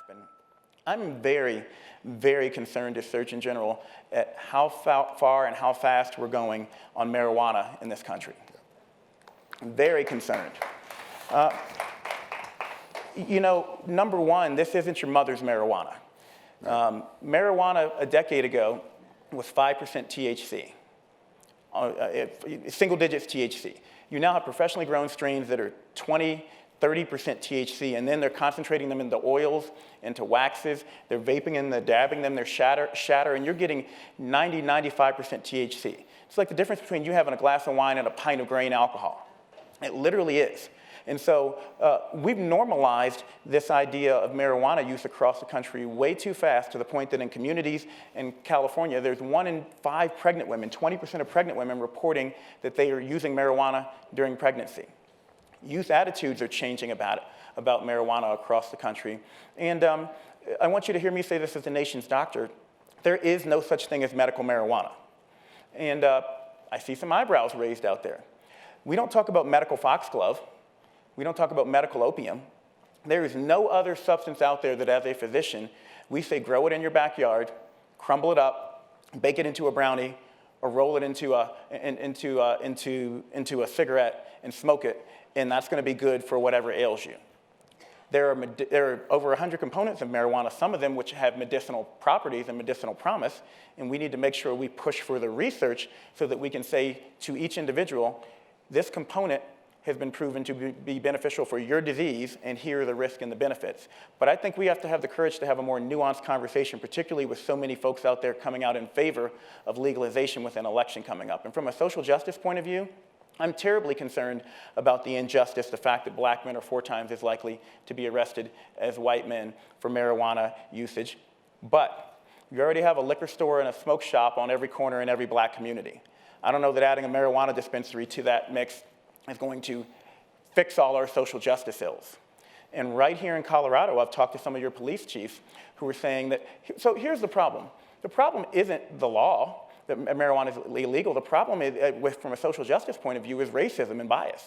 Aspen. I'm very, very concerned as Surgeon General at how far and how fast we're going on marijuana in this country. I'm very concerned. You know, number one, this isn't your mother's marijuana. Marijuana a decade ago was 5% THC, single digits THC. You now have professionally grown strains that are 20, 30% THC, and then they're concentrating them into oils, into waxes. They're vaping them, they're dabbing them, they're shatter, and you're getting 90, 95% THC. It's like the difference between you having a glass of wine and a pint of grain alcohol. It literally is. And so we've normalized this idea of marijuana use across the country way too fast, to the point that in communities in California, there's 1 in 5 pregnant women, 20% of pregnant women reporting that they are using marijuana during pregnancy. Youth attitudes are changing about marijuana across the country. And I want you to hear me say this as the nation's doctor. There is no such thing as medical marijuana. And I see some eyebrows raised out there. We don't talk about medical foxglove. We don't talk about medical opium. There is no other substance out there that, as a physician, we say grow it in your backyard, crumble it up, bake it into a brownie, or roll it into a cigarette and smoke it, and that's going to be good for whatever ails you. There are over 100 components of marijuana, some of them which have medicinal properties and medicinal promise, and we need to make sure we push for the research so that we can say to each individual, this component has been proven to be beneficial for your disease, and here are the risks and the benefits. But I think we have to have the courage to have a more nuanced conversation, particularly with so many folks out there coming out in favor of legalization with an election coming up. And from a social justice point of view, I'm terribly concerned about the injustice, the fact that black men are 4 times as likely to be arrested as white men for marijuana usage. But you already have a liquor store and a smoke shop on every corner in every black community. I don't know that adding a marijuana dispensary to that mix is going to fix all our social justice ills. And right here in Colorado, I've talked to some of your police chiefs who are saying that, so here's the problem. The problem isn't the law that marijuana is illegal. The problem is, from a social justice point of view, is racism and bias.